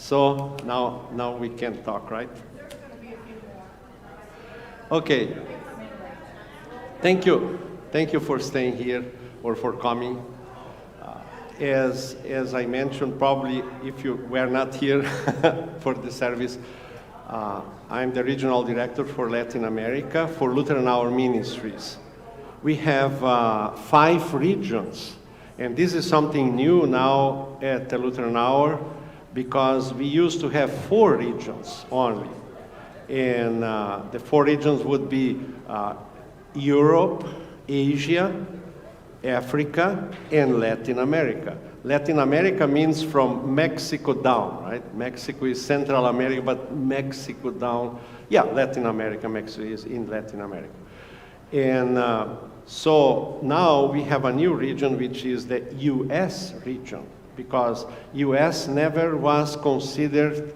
So now we can talk, right? Okay. Thank you. Thank you for staying here or for coming. As I mentioned, probably if you were not here for the service, I'm the regional director for Latin America for Lutheran Hour Ministries. We have 5 regions, and this is something new now at the Lutheran Hour because we used to have 4 regions only. And the 4 regions would be Europe, Asia, Africa, and Latin America. Latin America means from Mexico down, right? Mexico is Central America, but Mexico down. Yeah, Latin America, Mexico is in Latin America. And so now we have a new region, which is the U.S. region, because U.S. never was considered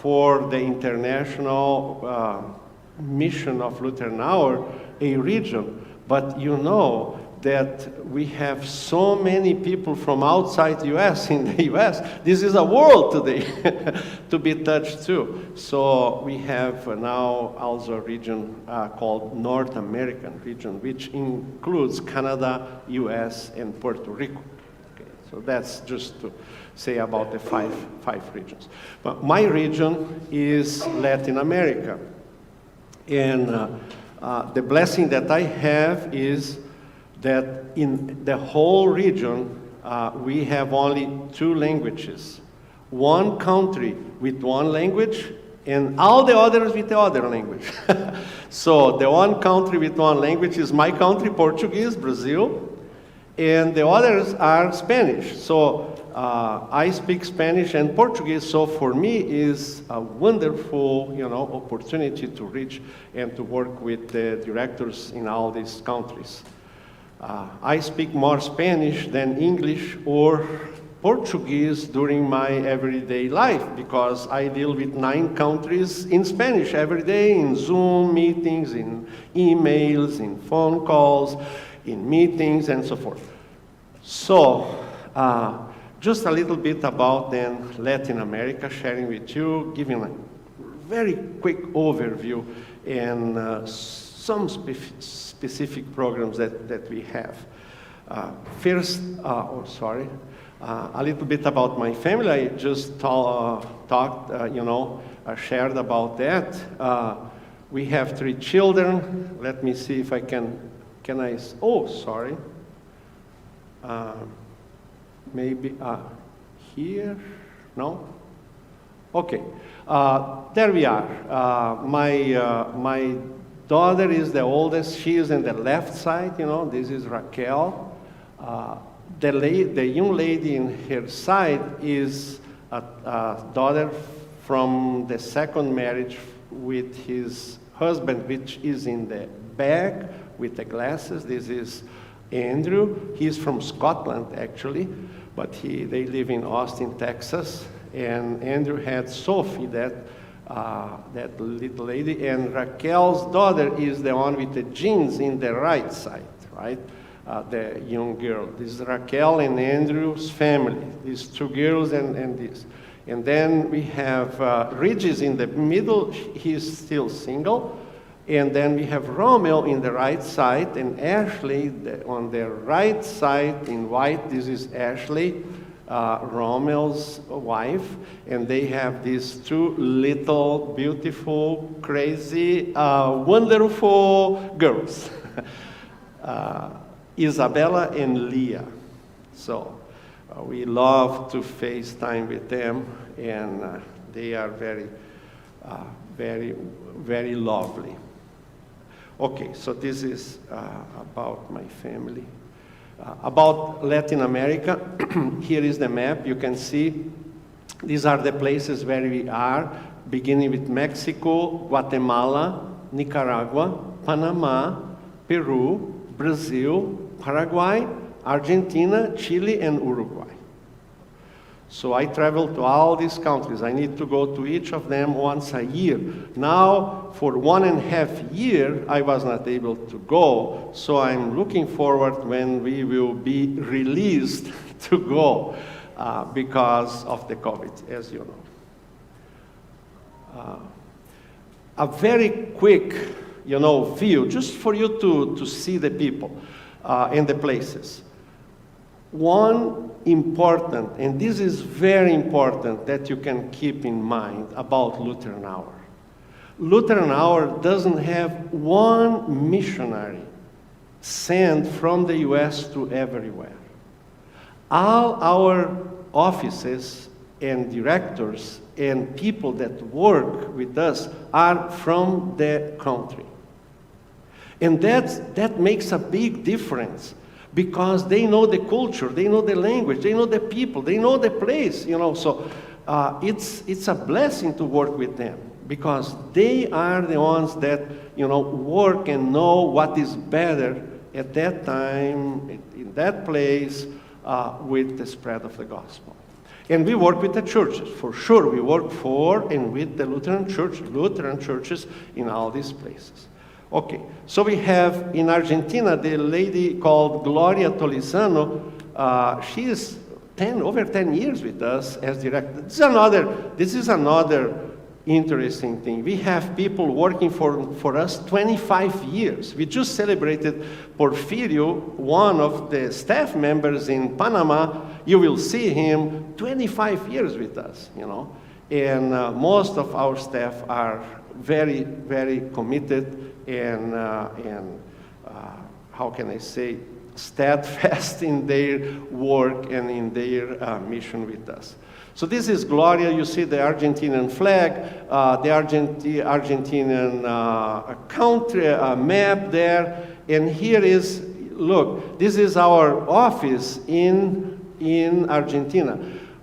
for the international mission of Lutheran Hour a region. But you know that we have so many people from outside the U.S. in the U.S. This is a world today to be touched too. So we have now also a region called North American region, which includes Canada, U.S., and Puerto Rico. Okay, so that's just to say about the five regions. But my region is Latin America. And the blessing that I have is that in the whole region, we have only 2 languages. One country with one language, and all the others with the other language. So the one country with one language is my country, Portuguese, Brazil, and the others are Spanish. So I speak Spanish and Portuguese, so for me is a wonderful, opportunity to reach and to work with the directors in all these countries. I speak more Spanish than English or Portuguese during my everyday life because I deal with 9 countries in Spanish every day in Zoom meetings, in emails, in phone calls, in meetings, and so forth. So, just a little bit about then Latin America, sharing with you, giving a very quick overview and some specific programs that we have. First, a little bit about my family. I just shared about that. We have 3 children. Let me see if I can maybe here, no? Okay, there we are. My daughter is the oldest. She is in the left side, this is Raquel. The young lady in her side is a daughter from the second marriage with his husband, which is in the back with the glasses. This is Andrew. He's from Scotland, actually, but they live in Austin, Texas. And Andrew had Sophie, that little lady, and Raquel's daughter is the one with the jeans in the right side, right? The young girl. This is Raquel and Andrew's family. These 2 girls and this. And then we have Regis in the middle. He's still single. And then we have Romeo in the right side and Ashley on the right side in white. This is Ashley, Romeo's wife, and they have these 2 little, beautiful, crazy, wonderful girls, Isabella and Leah. So we love to FaceTime with them, and they are very, very, very lovely. Okay, so this is about my family. About Latin America, here is the map. You can see these are the places where we are, beginning with Mexico, Guatemala, Nicaragua, Panama, Peru, Brazil, Paraguay, Argentina, Chile, and Uruguay. So I travel to all these countries. I need to go to each of them once a year. Now, for 1.5 years, I was not able to go, so I'm looking forward when we will be released to go. because of the COVID, as you know. A very quick, view, just for you to see the people and the places. One important, and this is very important that you can keep in mind about Lutheran Hour. Lutheran Hour doesn't have one missionary sent from the US to everywhere. All our offices and directors and people that work with us are from the country. And that makes a big difference, because they know the culture, they know the language, they know the people, they know the place, So it's a blessing to work with them, because they are the ones that, work and know what is better at that time, in that place, with the spread of the gospel. And we work with the churches, for sure. We work for and with the Lutheran churches in all these places. Okay, so we have in Argentina the lady called Gloria Tolizano. She is over 10 years with us as director. This is another interesting thing. We have people working for us 25 years. We just celebrated Porfirio, one of the staff members in Panama. You will see him 25 years with us, And most of our staff are very, very committed and how can I say, steadfast in their work and in their mission with us. So this is Gloria. You see the Argentinian flag, the Argentinian country map there. And here is, look, this is our office in Argentina.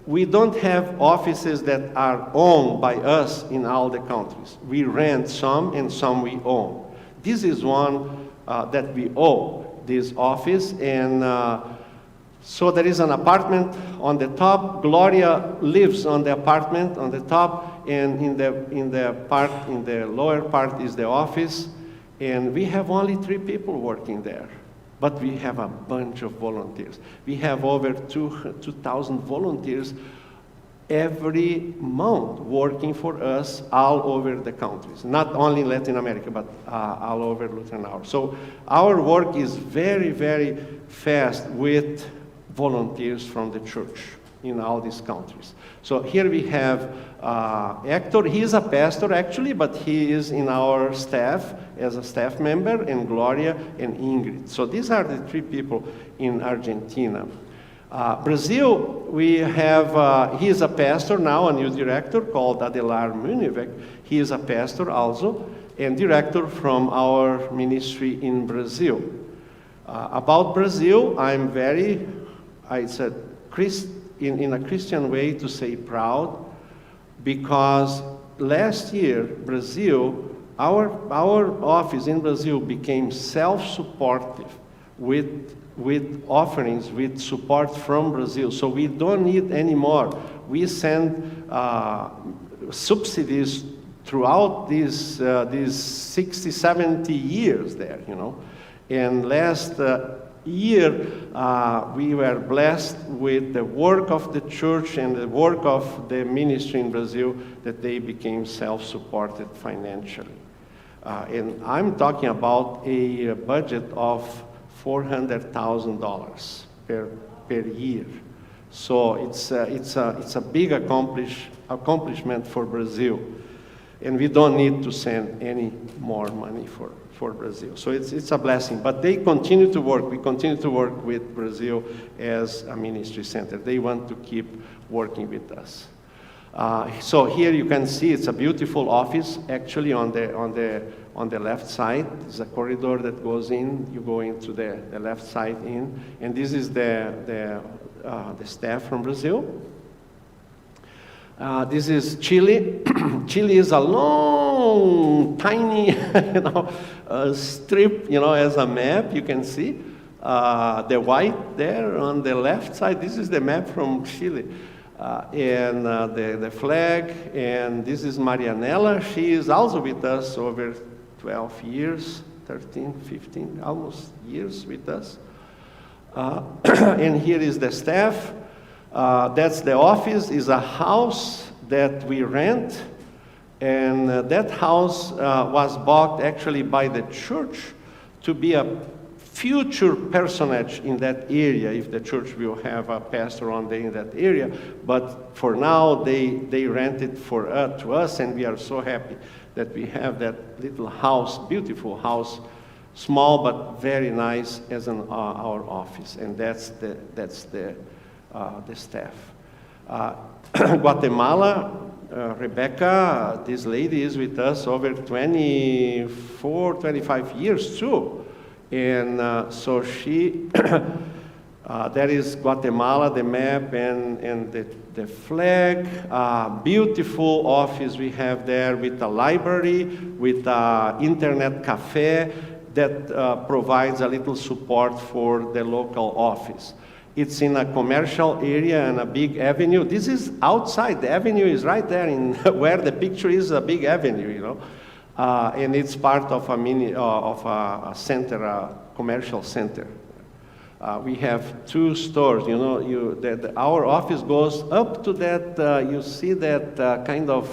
We don't have offices that are owned by us in all the countries. We rent some and some we own. This is one that we own, this office, and so there is an apartment on the top. Gloria lives on the apartment on the top, and in the lower part is the office, and we have only 3 people working there, but we have a bunch of volunteers. We have over 2,000 volunteers every month working for us all over the countries, not only in Latin America, but all over Lutheran Hour. So our work is very, very fast with volunteers from the church in all these countries. So here we have Hector. He is a pastor actually, but he is in our staff as a staff member, and Gloria and Ingrid. So these are the 3 people in Argentina. Brazil, we have, he is a pastor now, a new director called Adelar Munivec. He is a pastor also, and director from our ministry in Brazil. About Brazil, I said, in a Christian way to say proud, because last year, Brazil, our office in Brazil became self-supportive with offerings, with support from Brazil. So we don't need any more. We send subsidies throughout these 60, 70 years there, And last year, we were blessed with the work of the church and the work of the ministry in Brazil, that they became self-supported financially. And I'm talking about a budget of $400,000 per year. So it's a big accomplishment for Brazil, and we don't need to send any more money for Brazil. So it's a blessing. But they continue to work. We continue to work with Brazil as a ministry center. They want to keep working with us. So here you can see it's a beautiful office. Actually, on the left side is a corridor that goes in. You go into the left side in, and this is the staff from Brazil. This is Chile. Chile is a long, tiny, strip, as a map. You can see the white there on the left side. This is the map from Chile. And the flag, and this is Marianela. She is also with us over 12 years, 13, 15, almost years with us. And here is the staff. That's the office, is a house that we rent, and that house was bought actually by the church to be a future personage in that area, if the church will have a pastor one day in that area. But for now, they rent it to us, and we are so happy that we have that little house, beautiful house, small but very nice as our office, and that's the staff. Guatemala, Rebecca, this lady is with us over 24, 25 years too. And so she, that is Guatemala, the map and the flag. Beautiful office we have there with a library, with an internet cafe that provides a little support for the local office. It's in a commercial area and a big avenue. This is outside. The avenue is right there in where the picture is, a big avenue, you know. And it's part of a center, a commercial center. We have 2 stores, you know. Our office goes up to that. You see that kind of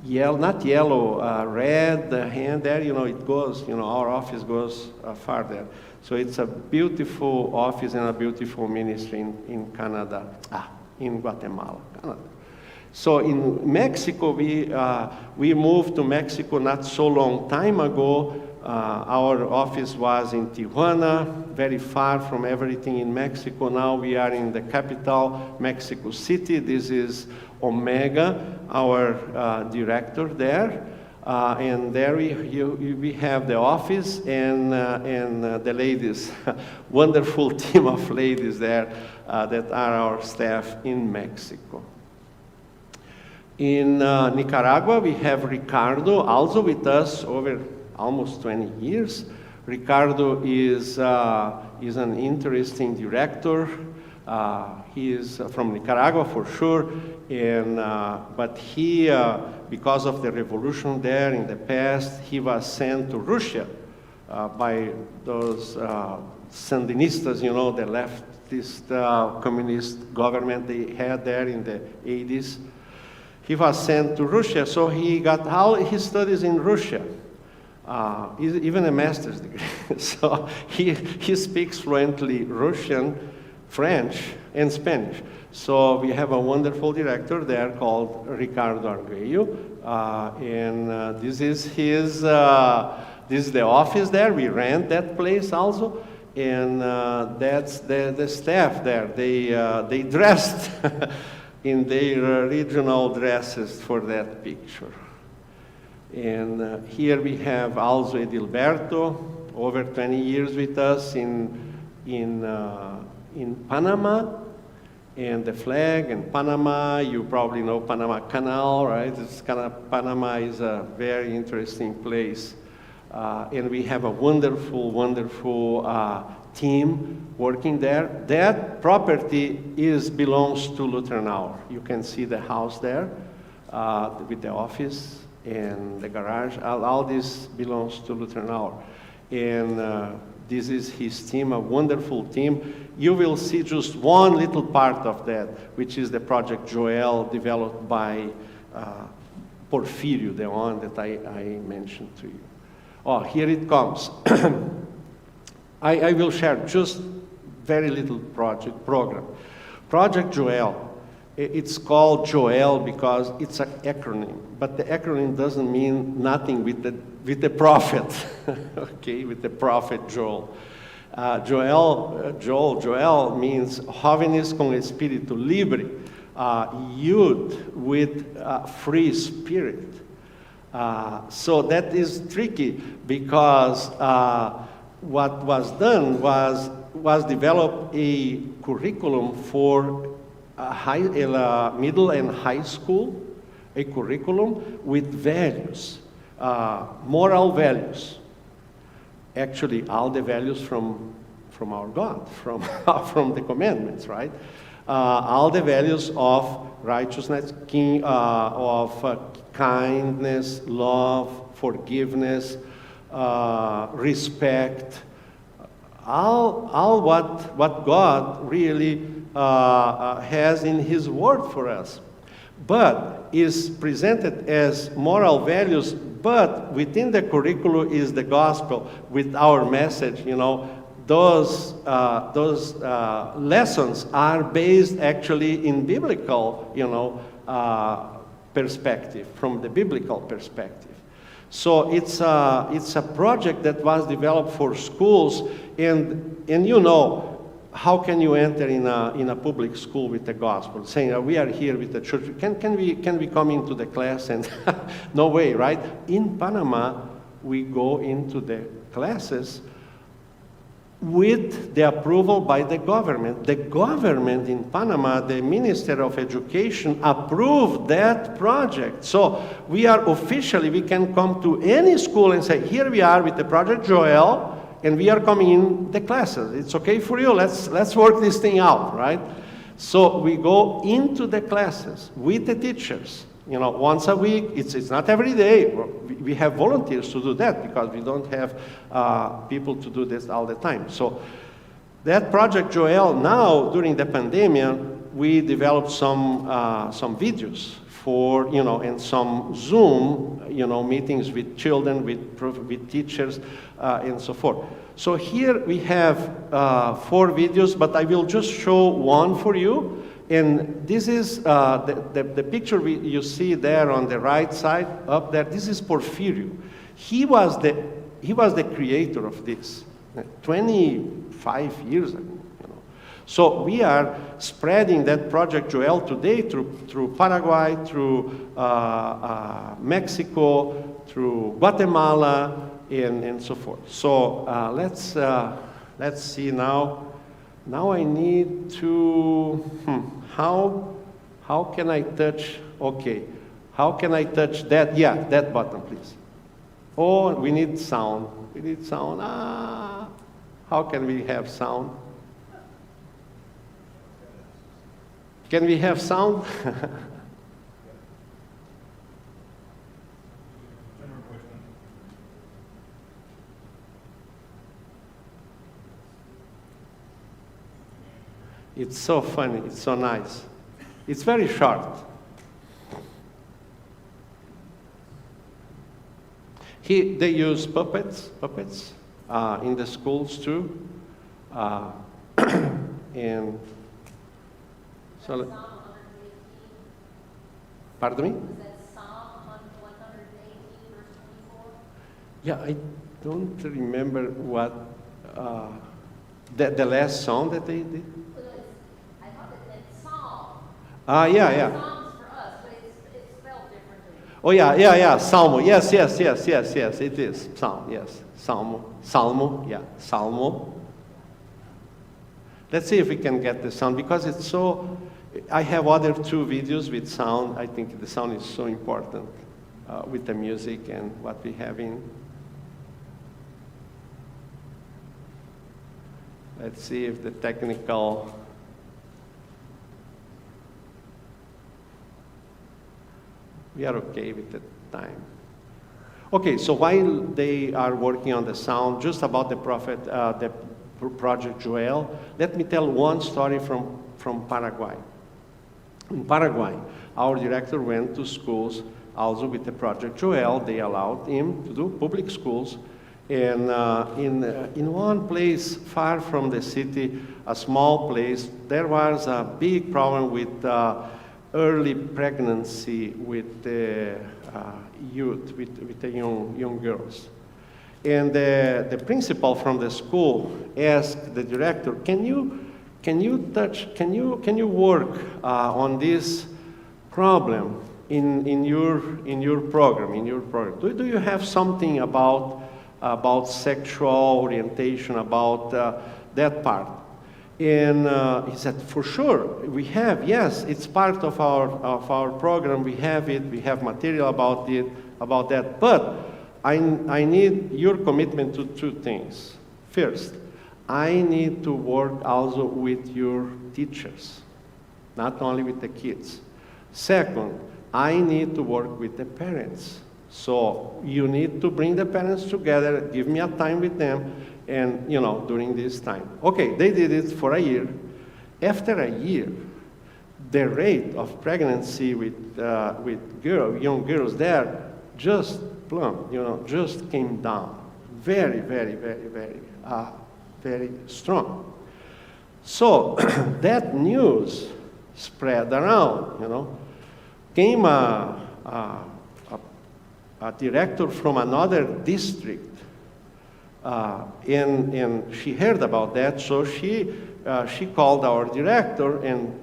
yellow, not yellow, red hand there. You know, it goes. You know, our office goes far there. So it's a beautiful office and a beautiful ministry in Canada, in Guatemala, Canada. So in Mexico, we moved to Mexico not so long time ago. Our office was in Tijuana, very far from everything in Mexico. Now we are in the capital, Mexico City. This is Omega, our director there. And there we have the office and the ladies, wonderful team of ladies there that are our staff in Mexico. In Nicaragua, we have Ricardo, also with us over almost 20 years. Ricardo is an interesting director. He is from Nicaragua for sure, but he, because of the revolution there in the past, he was sent to Russia by those Sandinistas, you know, the leftist communist government they had there in the 80s. He was sent to Russia, so he got all his studies in Russia, even a master's degree. So he speaks fluently Russian, French, and Spanish. So we have a wonderful director there called Ricardo Arguello, and this is the office there. We rent that place also, and that's the staff there. They dressed in their regional dresses for that picture. And here we have also Edilberto, over 20 years with us in Panama, and the flag in Panama. You probably know Panama Canal, right? Panama is a very interesting place, and we have a wonderful team working there. That property belongs to Lutheran Hour. You can see the house there with the office and the garage. All this belongs to Lutheran Hour. And this is his team, a wonderful team. You will see just one little part of that, which is the Project Joel developed by Porfirio, the one that I mentioned to you. Oh, here it comes. I will share just very little program. Project Joel, it's called Joel because it's an acronym, but the acronym doesn't mean nothing with the prophet, okay, with the prophet Joel. Joel means jóvenes con espíritu libre, youth with free spirit. So that is tricky because what was done was develop a curriculum for middle and high school, a curriculum with values, moral values. Actually, all the values from our God, from the commandments, right? All the values of righteousness, of kindness, love, forgiveness, respect, all what God really has in His Word for us, but is presented as moral values, but within the curriculum is the gospel with our message, those lessons are based actually in biblical, perspective, from the biblical perspective. So it's a project that was developed for schools, and how can you enter in a public school with the gospel, saying we are here with the church? Can we come into the class? And no way, right? In Panama, we go into the classes with the approval by the government. The government in Panama, the Minister of Education, approved that project. So we can come to any school and say, here we are with the Project Joel, and we are coming in the classes. It's okay for you, let's work this thing out, right? So we go into the classes with the teachers, once a week. It's not every day. We have volunteers to do that because we don't have people to do this all the time. So that Project Joel, now during the pandemic, we developed some videos for, and some Zoom, meetings with children, with teachers, and so forth. So here we have 4 videos, but I will just show one for you. And this is the picture you see there on the right side up there. This is Porfirio. He was the creator of this 25 years ago. So we are spreading that Project Joel today through Paraguay, through Mexico, through Guatemala, and so forth. So let's see now. Now I need to, how can I touch, okay. How can I touch that? Yeah, that button, please. Oh, we need sound. We need sound. How can we have sound? Can we have sound? It's so funny, it's so nice. It's very short. They use puppets in the schools too. And so, pardon me? Is that Psalm 118, verse 24? Yeah, I don't remember what the last song that they did. I thought it said Psalm. Yeah. Psalms for us, but it's spelled differently. Oh, yeah. Salmo. Yes. It is. Psalm, yes. Salmo, yeah. Salmo. Let's see if we can get the sound, because it's so... I have other 2 videos with sound. I think the sound is so important with the music and what we have in. Let's see if the technical... We are okay with the time. Okay, so while they are working on the sound, just about the Project Joel, let me tell one story from Paraguay. In Paraguay, our director went to schools also with the Project Joel. They allowed him to do public schools. And in one place far from the city, a small place, there was a big problem with early pregnancy with the youth, with the young girls. And the principal from the school asked the director, can you work on this problem in your program? Do you have something about sexual orientation, about that part? And he said, for sure, we have, yes, it's part of our program, we have it, we have material about that, but I need your commitment to 2 things. First, I need to work also with your teachers, not only with the kids. Second, I need to work with the parents. So you need to bring the parents together, give me a time with them, and during this time. Okay, they did it for a year. After a year, the rate of pregnancy with young girls there just plummeted, just came down. Very, very, very, very, very strong. So that news spread around, Came a director from another district, and she heard about that, so she called our director and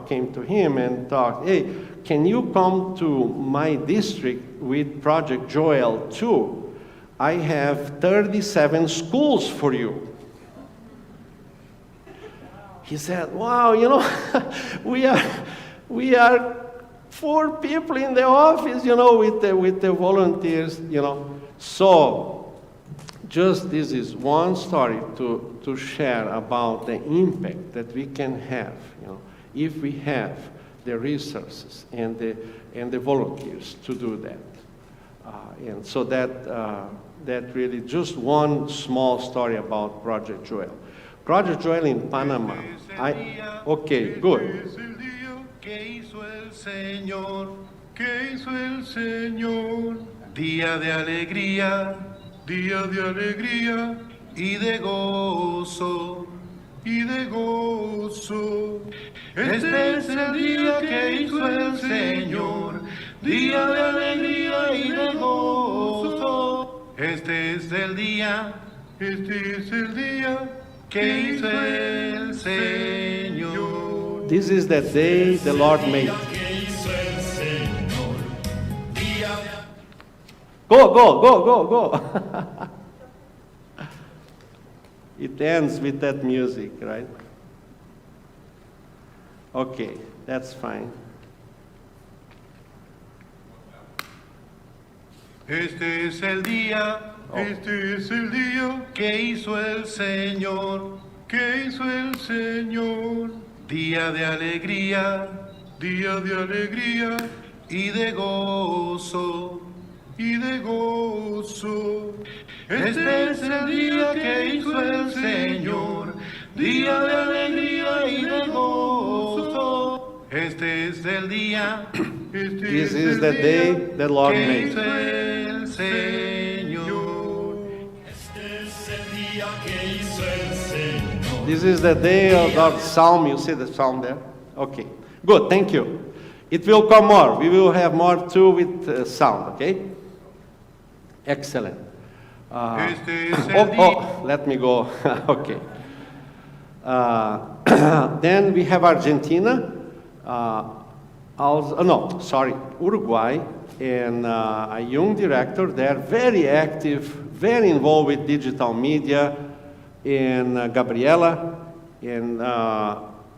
came to him and talked, hey, can you come to my district with Project Joel 2? I have 37 schools for you. He said, wow, we are 4 people in the office, with the volunteers, So just this is one story to share about the impact that we can have, if we have the resources and the volunteers to do that. And so that really just one small story about Project Joel. Project Joel in Panama. Okay, good. ¿Qué hizo el Señor? ¿Qué hizo el Señor? Día de alegría y de gozo, y de gozo. Este es el día que hizo el Señor, día de alegría y de gozo. Este es el día que hizo el Señor. This is the day the Lord made. Go. It ends with that music, right? Okay, that's fine. Este es el día que hizo el Señor, día de alegría y de gozo, Este es el día que hizo el Señor, día de alegría y de gozo. Este es el día, This is the day the Lord que made. hizo el Señor. This is the day of our psalm. You see the psalm there? Okay, good, thank you. It will come more. We will have more too with sound, okay? Excellent. Let me go. Okay. Then we have Argentina. Uruguay, and a young director there, very active, very involved with digital media, and Gabriela, and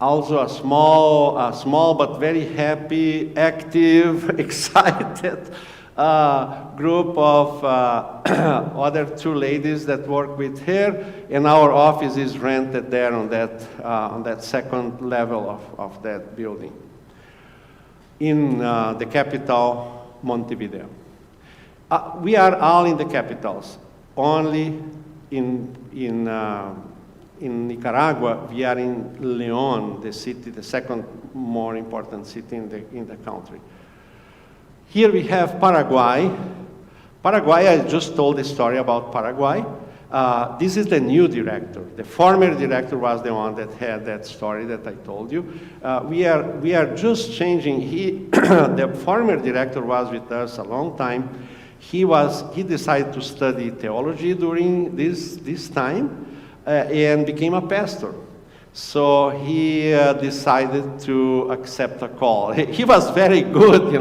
also a small but very happy, active, excited group of other 2 ladies that work with her, and our office is rented there on that second level of that building in the capital, Montevideo. We are all in the capitals. Only in Nicaragua, we are in León, the city, the second more important city in the country. Here we have Paraguay. Paraguay, I just told the story about Paraguay. This is the new director. The former director was the one that had that story that I told you. We are just changing. The former director was with us a long time. He decided to study theology during this time and became a pastor. So he decided to accept a call. He was very good,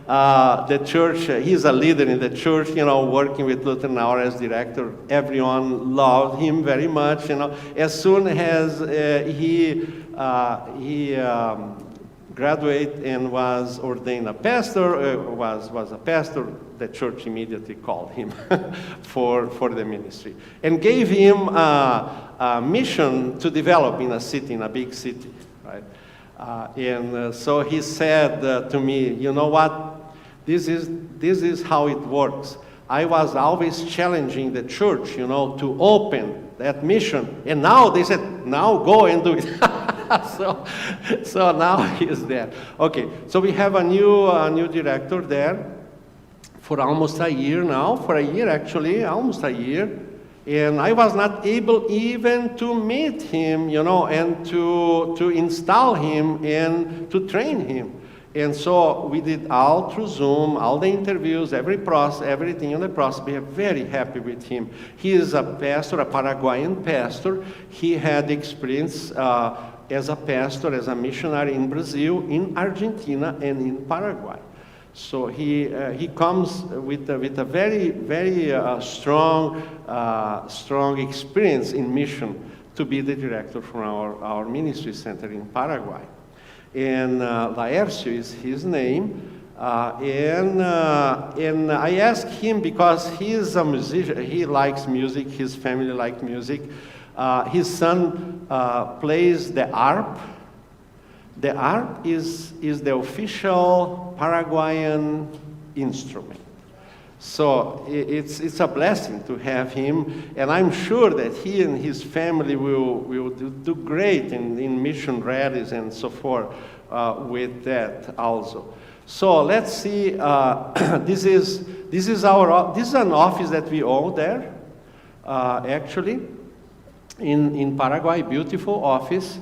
the church, he's a leader in the church, working with Lutheran Hour as director. Everyone loved him very much, As soon as he graduated and was ordained a pastor, was a pastor, the church immediately called him for the ministry and gave him a mission to develop in a city, in a big city, right? So he said to me, you know what? This is how it works. I was always challenging the church, to open that mission. And now they said, now go and do it. so now he's there. Okay, so we have a new director there for almost a year now. For a year, actually, almost a year. And I was not able even to meet him, and to install him and to train him. And so we did all through Zoom, all the interviews, everything in the process. We are very happy with him. He is a pastor, a Paraguayan pastor. He had experience as a pastor, as a missionary in Brazil, in Argentina, and in Paraguay. So he comes with a very, very strong experience in mission to be the director for our ministry center in Paraguay. And Laércio is his name. And I asked him because he is a musician. He likes music. His family likes music. His son plays the harp. The harp is the official Paraguayan instrument. So it's a blessing to have him, and I'm sure that he and his family will do great in mission rallies and so forth with that also. So let's see. This is an office that we own there, actually, in Paraguay. Beautiful office.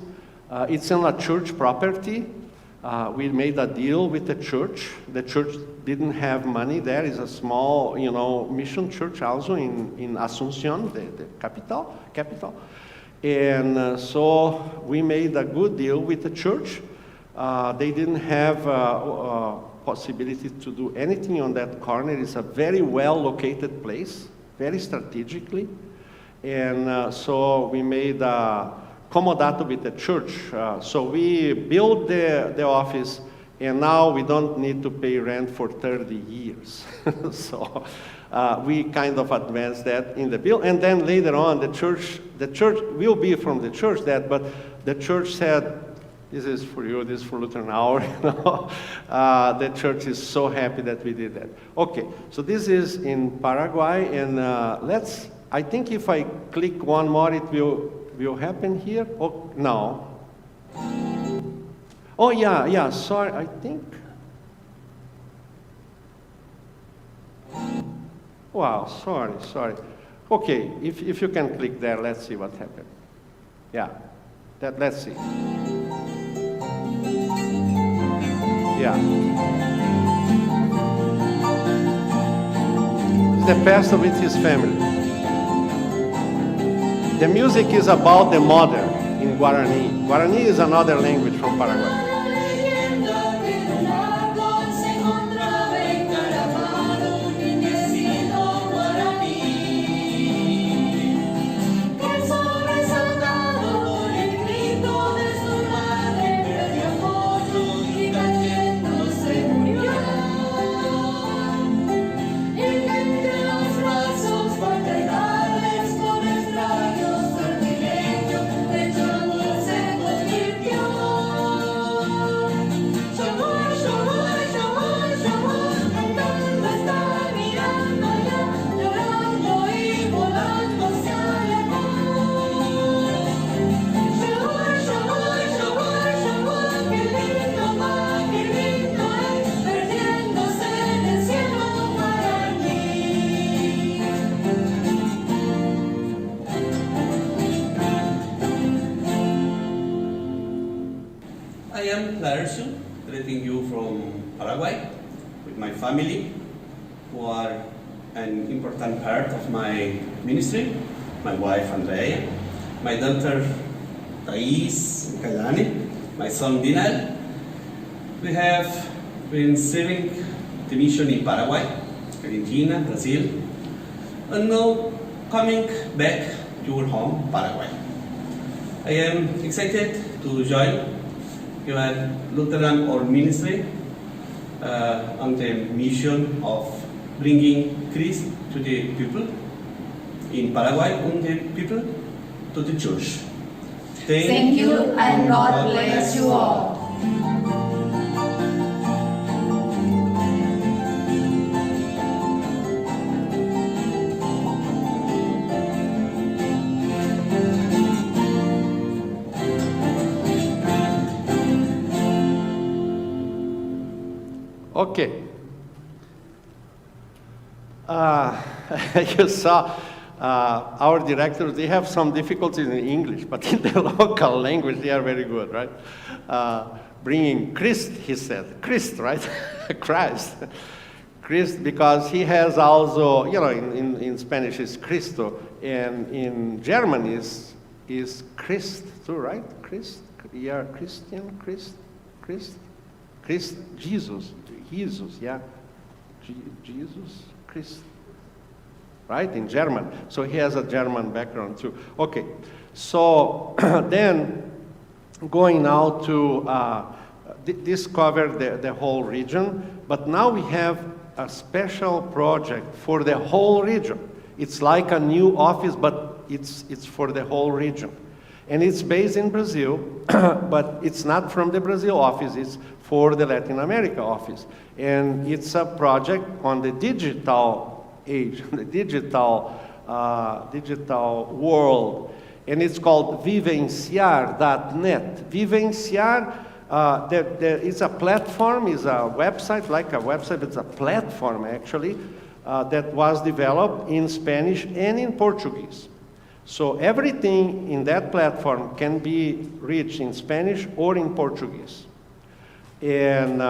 It's on a church property. We made a deal with the church. The church didn't have money there. It's a small, mission church also in Asunción, the capital. And so we made a good deal with the church. They didn't have possibility to do anything on that corner. It's a very well located place, very strategically. And so we made comodato with the church. So we built the office, and now we don't need to pay rent for 30 years. So we kind of advanced that in the bill. And then later on, the church will be from the church but the church said, this is for you, this is for Lutheran Hour. The church is so happy that we did that. Okay, so this is in Paraguay, and I think if I click one more, it will happen here? Oh, no. Oh, yeah, sorry, I think. Wow, sorry. Okay, if you can click there, let's see what happened. Yeah, let's see. Yeah. It's the pastor with his family. The music is about the mother in Guarani. Guarani is another language from Paraguay. I am Laércio, greeting you from Paraguay with my family, who are an important part of my ministry, my wife Andrea, my daughter Thais Kayani, my son Dinal. We have been serving the mission in Paraguay, Argentina, Brazil, and now coming back to our home, Paraguay. I am excited to join your Lutheran or ministry on the mission of bringing Christ to the people in Paraguay and the people to the church. Thank you, and God bless you all. Okay. You saw our directors, they have some difficulties in English, but in the local language, they are very good, right? Bringing Christ, he said. Christ, right? Christ. Christ, because he has also, you know, in Spanish is Cristo, and in German is Christ too, right? Christ, yeah, Christian, Christ, Jesus, yeah. Jesus, Christ, right, in German. So he has a German background too. Okay, so then going now to discover the whole region, but now we have a special project for the whole region. It's like a new office, but it's for the whole region. And it's based in Brazil, but it's not from the Brazil office, it's for the Latin America office. And it's a project on the digital age, the digital world. And it's called vivenciar.net. Vivenciar, it's a platform, it's a website, like a website, it's a platform actually, that was developed in Spanish and in Portuguese. So everything in that platform can be reached in Spanish or in Portuguese. And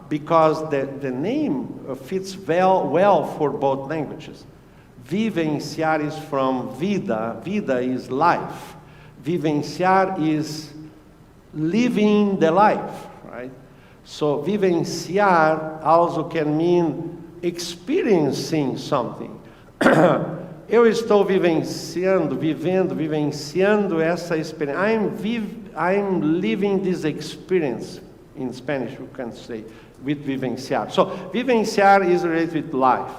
because the name fits well for both languages. Vivenciar is from vida, vida is life. Vivenciar is living the life, right? So vivenciar also can mean experiencing something. Eu estou vivenciando essa experiência. I'm living this experience. In Spanish, you can say, with vivenciar. So vivenciar is related with life.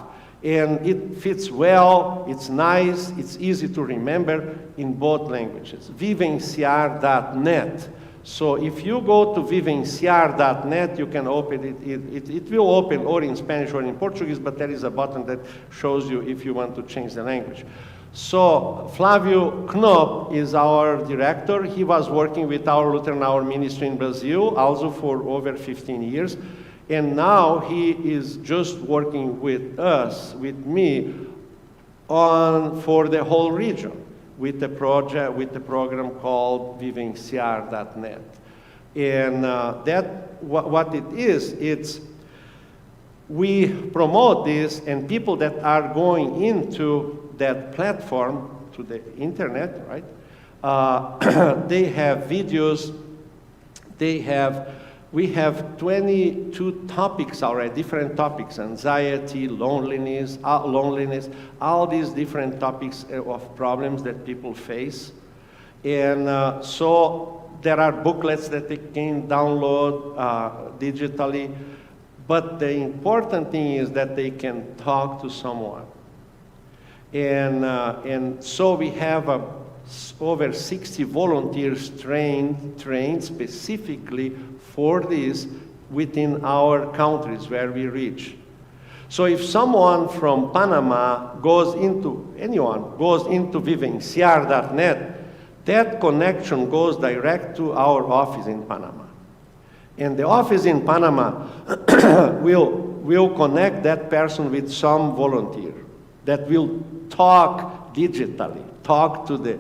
And it fits well, it's nice, it's easy to remember in both languages. Vivenciar.net. So if you go to vivenciar.net, you can open it. It will open or in Spanish or in Portuguese, but there is a button that shows you if you want to change the language. So Flávio Knopp is our director. He was working with our Lutheran Hour ministry in Brazil, also for over 15 years. And now he is just working with us, with me, for the whole region, with the project, with the program called vivenciar.net. And what it is, it's we promote this, and people that are going into that platform, to the internet, right? They have videos, we have 22 topics already, different topics, anxiety, loneliness, all these different topics of problems that people face. And so there are booklets that they can download digitally, but the important thing is that they can talk to someone. And so we have over 60 volunteers trained specifically for this within our countries where we reach. So if someone from Panama anyone goes into vivenciar.net, that connection goes direct to our office in Panama. And the office in Panama will connect that person with some volunteer that will talk digitally, talk to the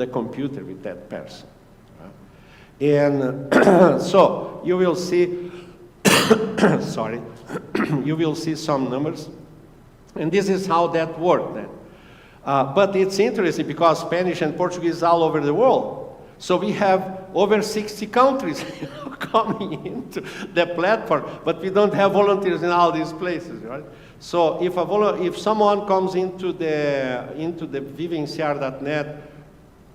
computer with that person. And so you will see, sorry, you will see some numbers. And this is how that worked then. But it's interesting because Spanish and Portuguese is all over the world. So we have over 60 countries coming into the platform, but we don't have volunteers in all these places, right? So if someone comes into the vivenciar.net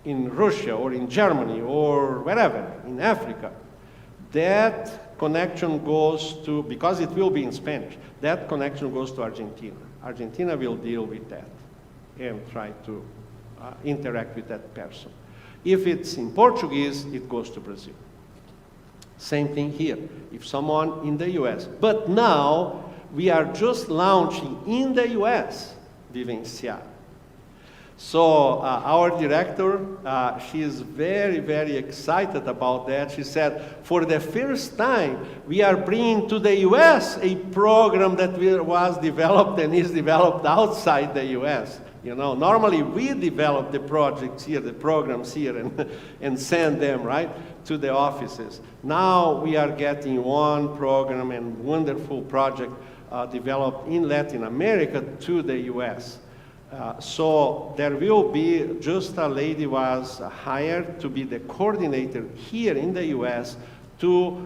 in Russia or in Germany or wherever, in Africa, that connection goes to, because it will be in Spanish, that connection goes to Argentina. Argentina will deal with that and try to interact with that person. If it's in Portuguese, it goes to Brazil. Same thing here. If someone in the US, but now we are just launching in the US Vivenciar. So our director, she is very, very excited about that. She said, for the first time, we are bringing to the U.S. a program that was developed and is developed outside the U.S. You know, normally we develop the projects here, the programs here, and send them, right, to the offices. Now we are getting one program and wonderful project developed in Latin America to the U.S. So there will be, just a lady was hired to be the coordinator here in the U.S. to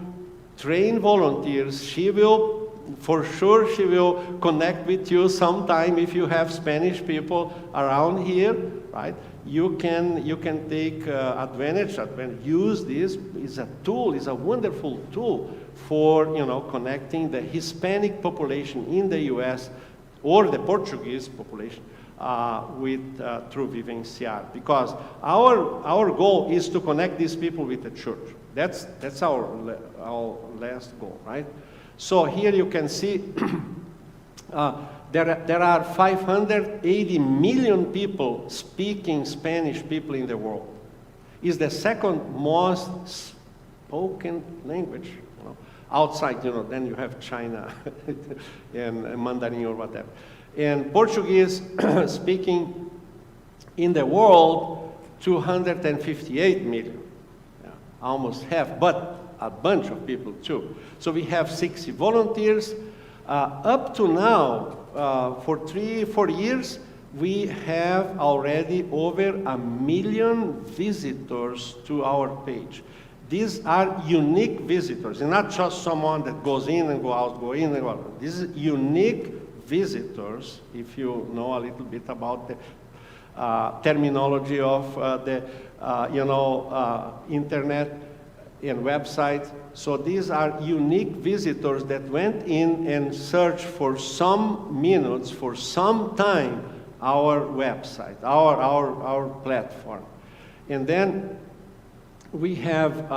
train volunteers. She will, for sure, she will connect with you sometime if you have Spanish people around here, right? You can take advantage, use this. It's a tool, it's a wonderful tool for, you know, connecting the Hispanic population in the U.S. or the Portuguese population through Vivenciar, because our goal is to connect these people with the church. That's our last goal, right? So here you can see there are 580 million people speaking Spanish people in the world. It's the second most spoken language, you know, outside, you know, then you have China and Mandarin or whatever. And Portuguese speaking in the world, 258 million, yeah, almost half, but a bunch of people too. So we have 60 volunteers. Up to now, for 3-4 years, we have already over 1 million visitors to our page. These are unique visitors, and not just someone that goes in and go out, go in and go out. This is unique visitors, if you know a little bit about the terminology of the internet and website. So these are unique visitors that went in and searched for some minutes, for some time, our website, our platform. And then we have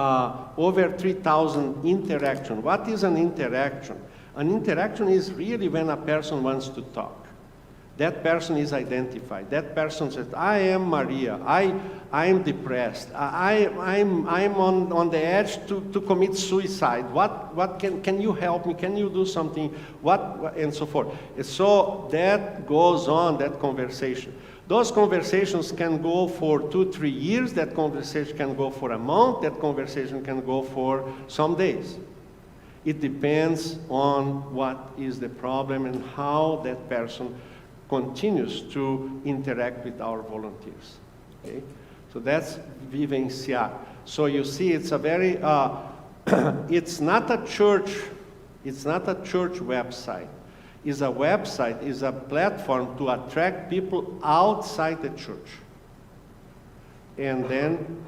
over 3,000 interactions. What is an interaction? An interaction is really when a person wants to talk. That person is identified. That person says, I am Maria. I am depressed. I'm on the edge to commit suicide. What can you help me? Can you do something? What and so forth. And so that goes on, that conversation. Those conversations can go for 2-3 years. That conversation can go for a month. That conversation can go for some days. It depends on what is the problem and how that person continues to interact with our volunteers. Okay? So that's Vivenciar. So you see, it's a very, it's not a church website. It's a website, it's a platform to attract people outside the church. And then,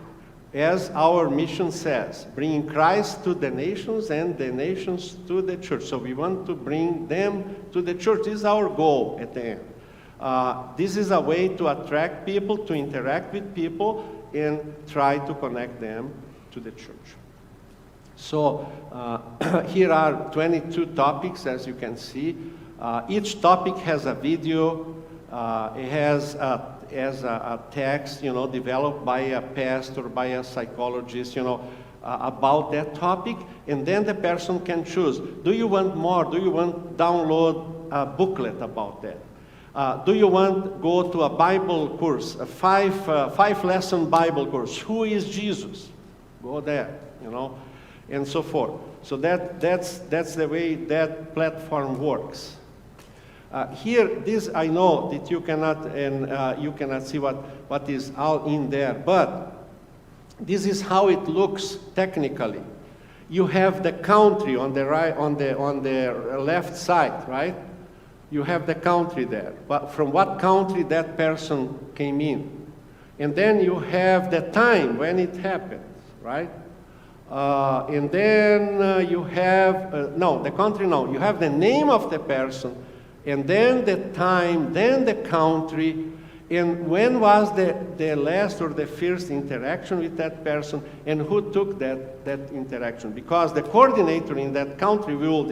as our mission says, bringing Christ to the nations and the nations to the church. So we want to bring them to the church. This is our goal at the end. This is a way to attract people, to interact with people, and try to connect them to the church. So here are 22 topics, as you can see. Each topic has a video. It has a text, you know, developed by a pastor, by a psychologist, you know, about that topic, and then the person can choose. Do you want more? Do you want download a booklet about that? Do you want go to a Bible course, a five lesson Bible course? Who is Jesus? Go there, you know, and so forth. So that's the way that platform works. Here, this I know that you cannot see what is all in there, but this is how it looks technically. You have the country on the right, on the left side, right? You have the country there, but from what country that person came in, and then you have the time when it happened, right? And then you have no, the country. No, you have the name of the person. And then the time, then the country, and when was the last or the first interaction with that person, and who took that interaction. Because the coordinator in that country will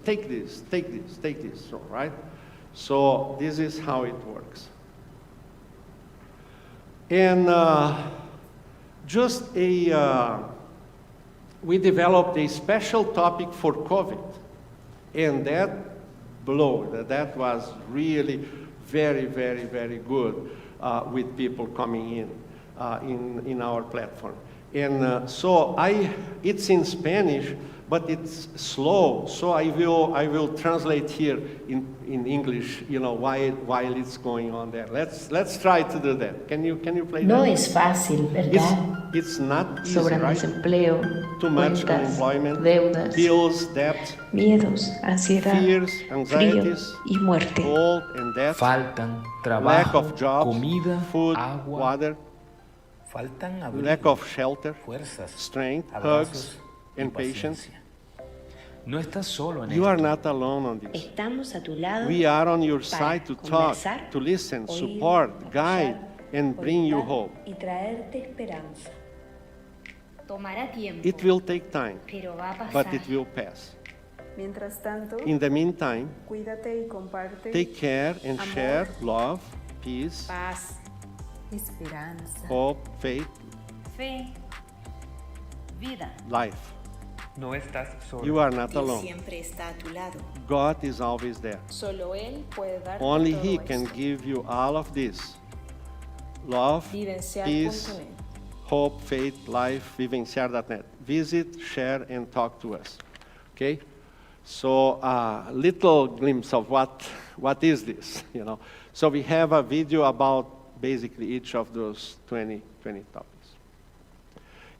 take this, so, right? So this is how it works. And we developed a special topic for COVID. And that that was really very, very, very good with people coming in our platform. And it's in Spanish, but it's slow. So I will translate here in English, while it's going on there. Let's try to do that. Can you play No that? es fácil, ¿verdad? It's not easy, Sobre el right? desempleo, Too much cuentas, unemployment, deudas, bills, debt, miedos, ansiedad, fears, frío anxieties, y muerte. cold and death, Faltan lack trabajo, of jobs, comida, food, agua. water, Faltan abrigo, lack of shelter, fuerzas, strength, abrazos hugs, y and patience. paciencia. No estás solo en You esto. are not alone on this. Estamos a tu lado We are on your para side to talk, conversar, to listen, oír, support, guide, apoyar, and bring you orientar hope. y traerte esperanza. Tomará tiempo, It will take time, pero va a pasar. but it will pass. Mientras tanto, In the meantime, cuídate y comparte take care and amor, share love, peace, paz, esperanza. hope, faith, Fe, vida. life. No estás solo. You are not Dios alone. siempre está a tu lado. God is always there. Solo Él puede darte Only todo He esto. can give you all of this. Love, Vivenciar peace, punto net. hope, faith, life, vivenciar.net. Visit, share, and talk to us. Okay? So little glimpse of what is this, So we have a video about basically each of those 20 topics.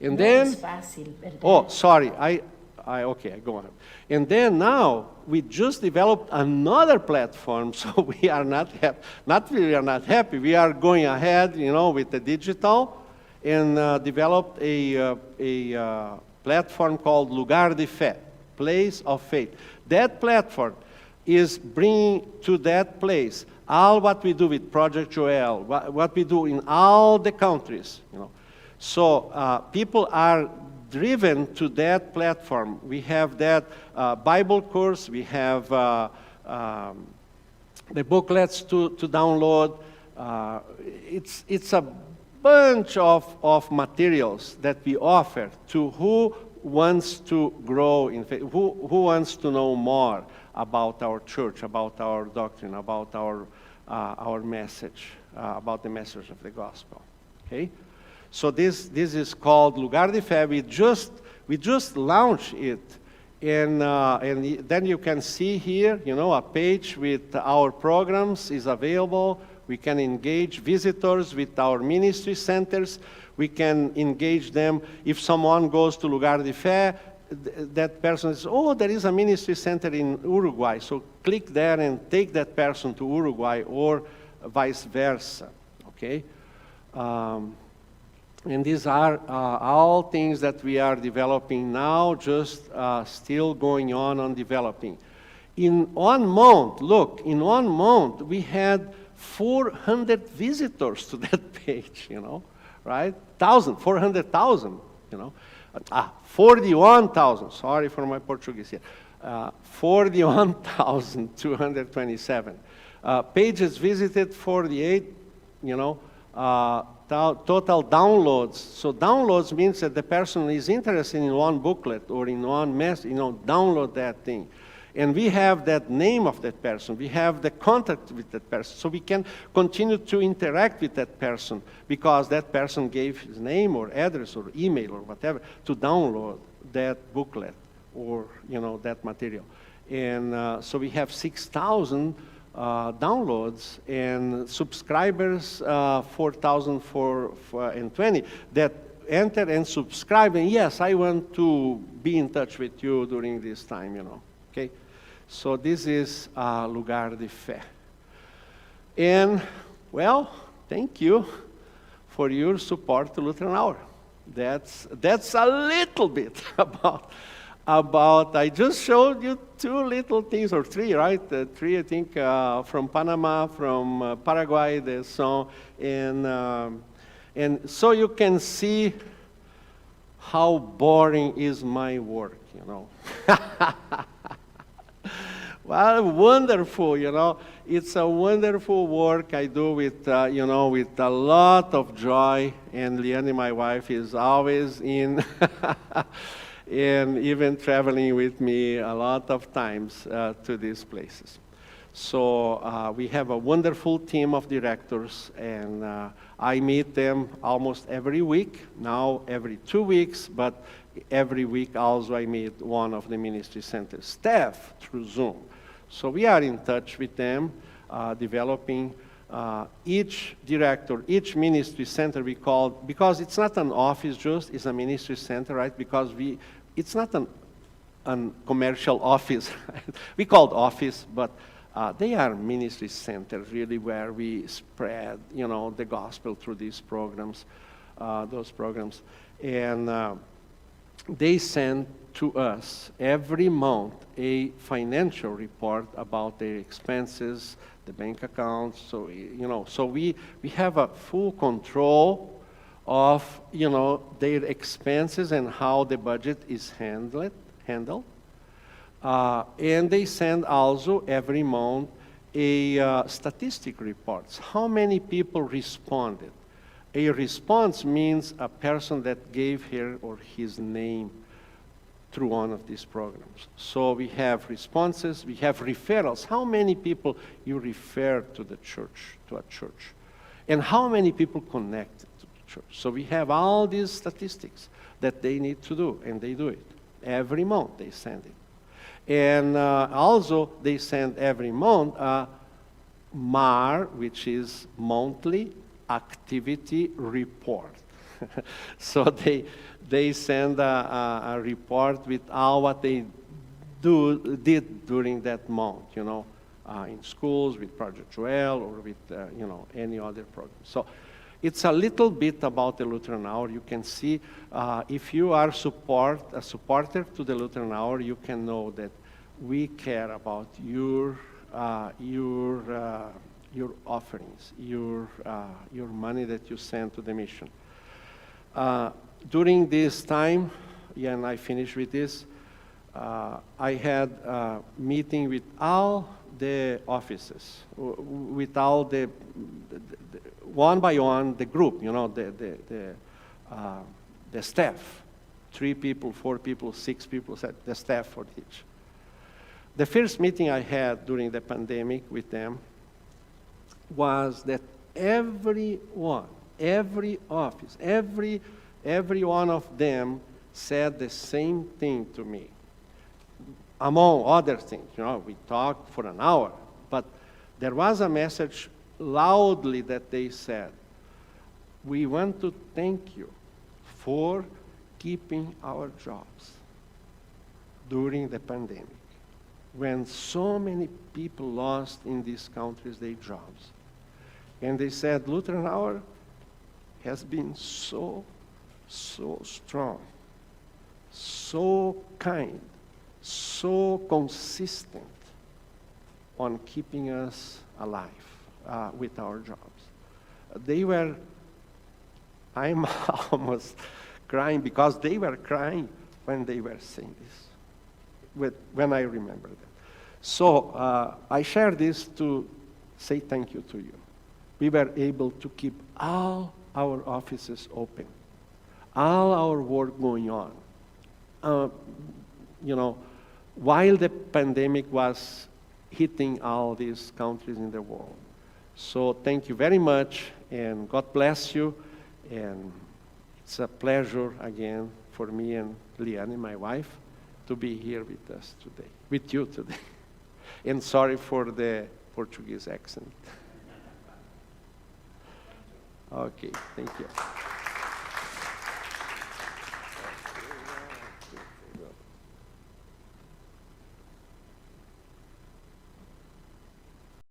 And No then, es fácil, ¿verdad? oh, sorry, okay, I go on. And then now, we just developed another platform, so we are not happy. Not we are not happy, we are going ahead, with the digital, and developed a platform called Lugar de Fé, Place of Faith. That platform is bringing to that place all what we do with Project Joel, what we do in all the countries, So people are driven to that platform. We have that Bible course, we have the booklets to download. It's a bunch of materials that we offer to who wants to grow in faith, who wants to know more about our church, about our doctrine, about our message, about the message of the gospel. Okay? So this is called Lugar de Fé. We just launched it, and then you can see here, a page with our programs is available. We can engage visitors with our ministry centers. We can engage them. If someone goes to Lugar de Fé, that person says, oh, there is a ministry center in Uruguay. So click there and take that person to Uruguay, or vice versa. Okay? And these are all things that we are developing now, just still going on developing. In 1 month, in 1 month, we had 400 visitors to that page, right? 400,000, 41,000, sorry for my Portuguese here. 41,227. Pages visited, 48, total downloads. So downloads means that the person is interested in one booklet or in one message, download that thing. And we have that name of that person. We have the contact with that person. So we can continue to interact with that person because that person gave his name or address or email or whatever to download that booklet or, that material. And so we have 6,000 downloads and subscribers, 4,420 that enter and subscribe. And yes, I want to be in touch with you during this time, Okay? So this is Lugar de Fé. And, well, thank you for your support to Lutheran Hour. That's a little bit about, I just showed you 2 little things, or 3, right? 3, I think, from Panama, from Paraguay, the song, and so you can see how boring is my work, Well, wonderful, you know. It's a wonderful work I do with, with a lot of joy. And Liane, my wife, is always in and even traveling with me a lot of times to these places. So we have a wonderful team of directors, and I meet them almost every week, now every 2 weeks, but every week also I meet one of the ministry center staff through Zoom. So we are in touch with them, developing each director, each ministry center we call, because it's not an office just, it's a ministry center, right? Because it's not an commercial office. We call it office, but they are ministry centers, really, where we spread, the gospel through these programs, those programs. And they send to us every month a financial report about their expenses, the bank accounts. So, so we have a full control of, their expenses and how the budget is handled. And they send also every month a statistic reports. How many people responded? A response means a person that gave her or his name through one of these programs. So we have responses, we have referrals. How many people you refer to the church, to a church? And how many people connected to the church? So we have all these statistics that they need to do, and they do it. Every month they send it. And also they send every month a MAR, which is monthly activity report. So they send a report with all what they did during that month, in schools with Project Joel or with any other program. So it's a little bit about the Lutheran Hour. You can see if you are a supporter to the Lutheran Hour, you can know that we care about your offerings, your money that you send to the mission. During this time, and I finish with this, I had a meeting with all the offices, with all the one by one, the group, the staff, 3 people, 4 people, 6 people, the staff for each. The first meeting I had during the pandemic with them was that everyone, every office, every one of them said the same thing to me. Among other things, we talked for an hour, but there was a message loudly that they said, we want to thank you for keeping our jobs during the pandemic, when so many people lost in these countries their jobs. And they said, Lutheran Hour has been so strong, so kind, so consistent on keeping us alive with our jobs. I'm almost crying because they were crying when they were saying this, when I remember that. So I share this to say thank you to you. We were able to keep all our offices open, all our work going on. While the pandemic was hitting all these countries in the world. So thank you very much, and God bless you. And it's a pleasure again for me and Liane, my wife, to be here with us today, with you today. And sorry for the Portuguese accent. Okay, thank you.